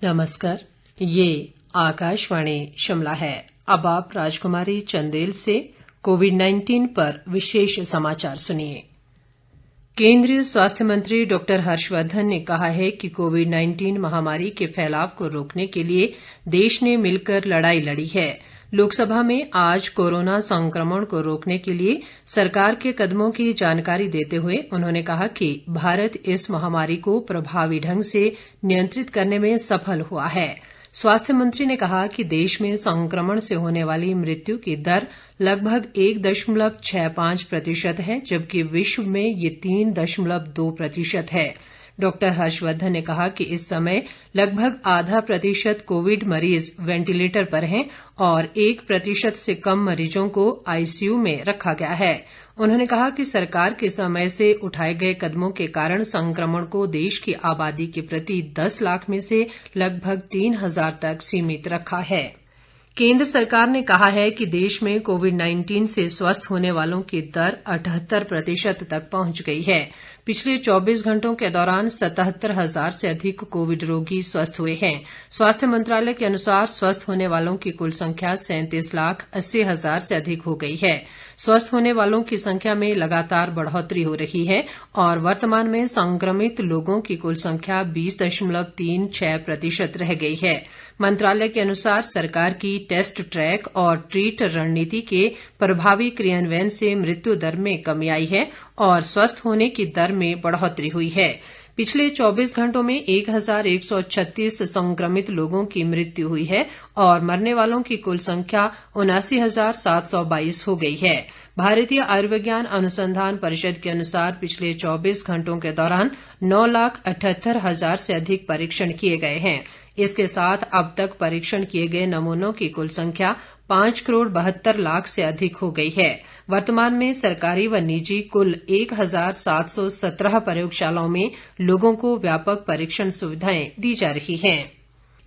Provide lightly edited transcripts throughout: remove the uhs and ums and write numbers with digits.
नमस्कार, ये आकाशवाणी शिमला है। अब आप राजकुमारी चंदेल से कोविड-19 पर विशेष समाचार सुनिए। केंद्रीय स्वास्थ्य मंत्री डॉक्टर हर्षवर्धन ने कहा है कि कोविड-19 महामारी के फैलाव को रोकने के लिए देश ने मिलकर लड़ाई लड़ी है। लोकसभा में आज कोरोना संक्रमण को रोकने के लिए सरकार के कदमों की जानकारी देते हुए उन्होंने कहा कि भारत इस महामारी को प्रभावी ढंग से नियंत्रित करने में सफल हुआ है। स्वास्थ्य मंत्री ने कहा कि देश में संक्रमण से होने वाली मृत्यु की दर लगभग 1.65% है, जबकि विश्व में ये 3.2% है। डॉक्टर हर्षवर्धन ने कहा कि इस समय लगभग 0.5% कोविड मरीज वेंटिलेटर पर हैं और 1% से कम मरीजों को आईसीयू में रखा गया है। उन्होंने कहा कि सरकार के समय से उठाए गए कदमों के कारण संक्रमण को देश की आबादी के प्रति 10 लाख में से लगभग 3,000 तक सीमित रखा है। केंद्र सरकार ने कहा है कि देश में कोविड-19 से स्वस्थ होने वालों की दर 78% तक पहुंच गई है। पिछले 24 घंटों के दौरान 77,000 से अधिक कोविड रोगी स्वस्थ हुए हैं। स्वास्थ्य मंत्रालय के अनुसार स्वस्थ होने वालों की कुल संख्या 37,80,000 से अधिक हो गई है। स्वस्थ होने वालों की संख्या में लगातार बढ़ोतरी हो रही है और वर्तमान में संक्रमित लोगों की कुल संख्या 20.36% रह गई है। मंत्रालय के अनुसार सरकार की टेस्ट, ट्रैक और ट्रीट रणनीति के प्रभावी क्रियान्वयन से मृत्यु दर में कमी आई है और स्वस्थ होने की दर में बढ़ोतरी हुई है। पिछले 24 घंटों में 1,136 संक्रमित लोगों की मृत्यु हुई है और मरने वालों की कुल संख्या 79,722 हो गई है। भारतीय आयुर्विज्ञान अनुसंधान परिषद के अनुसार पिछले 24 घंटों के दौरान 9,78,000 से अधिक परीक्षण किए गए हैं। इसके साथ अब तक परीक्षण किए गए नमूनों की कुल संख्या 5,72,00,000 से अधिक हो गई है। वर्तमान में सरकारी व निजी कुल 1,717 प्रयोगशालाओं में लोगों को व्यापक परीक्षण सुविधाएं दी जा रही हैं।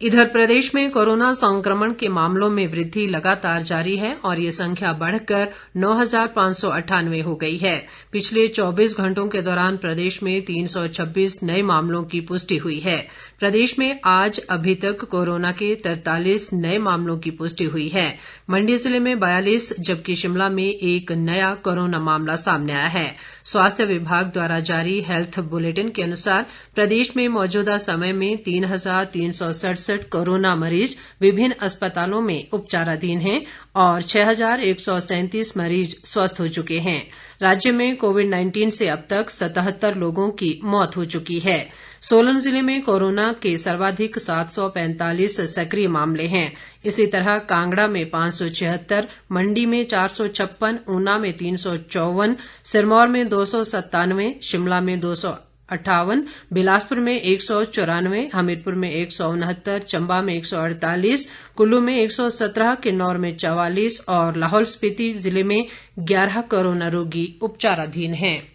इधर प्रदेश में कोरोना संक्रमण के मामलों में वृद्धि लगातार जारी है और ये संख्या बढ़कर 9,598 हो गई है। पिछले 24 घंटों के दौरान प्रदेश में 326 नए मामलों की पुष्टि हुई है। प्रदेश में आज अभी तक कोरोना के 43 नए मामलों की पुष्टि हुई है। मंडी जिले में 42 जबकि शिमला में एक नया कोरोना मामला सामने आया है। स्वास्थ्य विभाग द्वारा जारी हेल्थ बुलेटिन के अनुसार प्रदेश में मौजूदा समय में 3,367 कोरोना मरीज विभिन्न अस्पतालों में उपचाराधीन हैं और 6,137 मरीज स्वस्थ हो चुके हैं। राज्य में कोविड-19 से अब तक 77 लोगों की मौत हो चुकी है। सोलन जिले में कोरोना के सर्वाधिक 745 सक्रिय मामले हैं। इसी तरह कांगड़ा में 576, मंडी में 456, ऊना में 354, सिरमौर में 297, शिमला में 258, बिलासपुर में 194, हमीरपुर में 169, चंबा में 148, कुल्लू में 117, किन्नौर में 44 और लाहौल स्पीति जिले में 11 कोरोना रोगी उपचाराधीन हैं।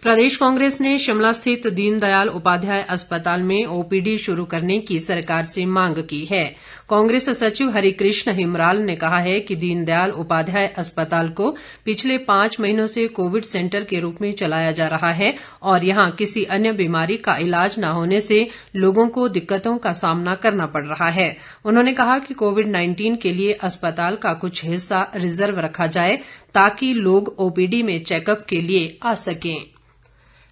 प्रदेश कांग्रेस ने शिमला स्थित दीनदयाल उपाध्याय अस्पताल में ओपीडी शुरू करने की सरकार से मांग की है। कांग्रेस सचिव हरिकृष्ण हिमराल ने कहा है कि दीनदयाल उपाध्याय अस्पताल को पिछले 5 महीनों से कोविड सेंटर के रूप में चलाया जा रहा है और यहां किसी अन्य बीमारी का इलाज न होने से लोगों को दिक्कतों का सामना करना पड़ रहा है। उन्होंने कहा कि कोविड-19 के लिए अस्पताल का कुछ हिस्सा रिजर्व रखा जाए ताकि लोग ओपीडी में चेकअप के लिए आ सकें।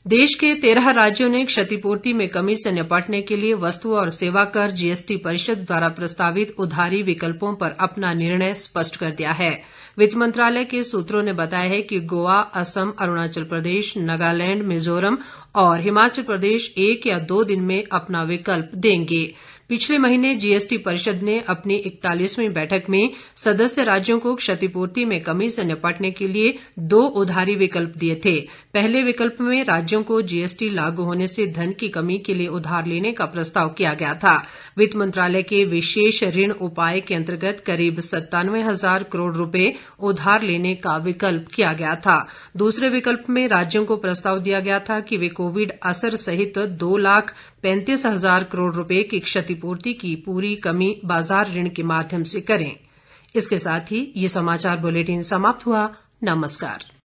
देश के 13 राज्यों ने क्षतिपूर्ति में कमी से निपटने के लिए वस्तु और सेवा कर जीएसटी परिषद द्वारा प्रस्तावित उधारी विकल्पों पर अपना निर्णय स्पष्ट कर दिया है। वित्त मंत्रालय के सूत्रों ने बताया है कि गोवा, असम, अरुणाचल प्रदेश, नागालैंड, मिजोरम और हिमाचल प्रदेश 1 या 2 दिन में अपना विकल्प देंगे। पिछले महीने जीएसटी परिषद ने अपनी 41वीं बैठक में सदस्य राज्यों को क्षतिपूर्ति में कमी से निपटने के लिए 2 उधारी विकल्प दिए थे। पहले विकल्प में राज्यों को जीएसटी लागू होने से धन की कमी के लिए उधार लेने का प्रस्ताव किया गया था। वित्त मंत्रालय के विशेष ऋण उपाय के अंतर्गत करीब 97,000 करोड़ रुपए उधार लेने का विकल्प किया गया था। दूसरे विकल्प में राज्यों को प्रस्ताव दिया गया था कि वे कोविड असर सहित 2,35,000 करोड़ रुपए की क्षतिपूर्ति की पूरी कमी बाजार ऋण के माध्यम से करें। इसके साथ ही ये समाचार बुलेटिन समाप्त हुआ। नमस्कार।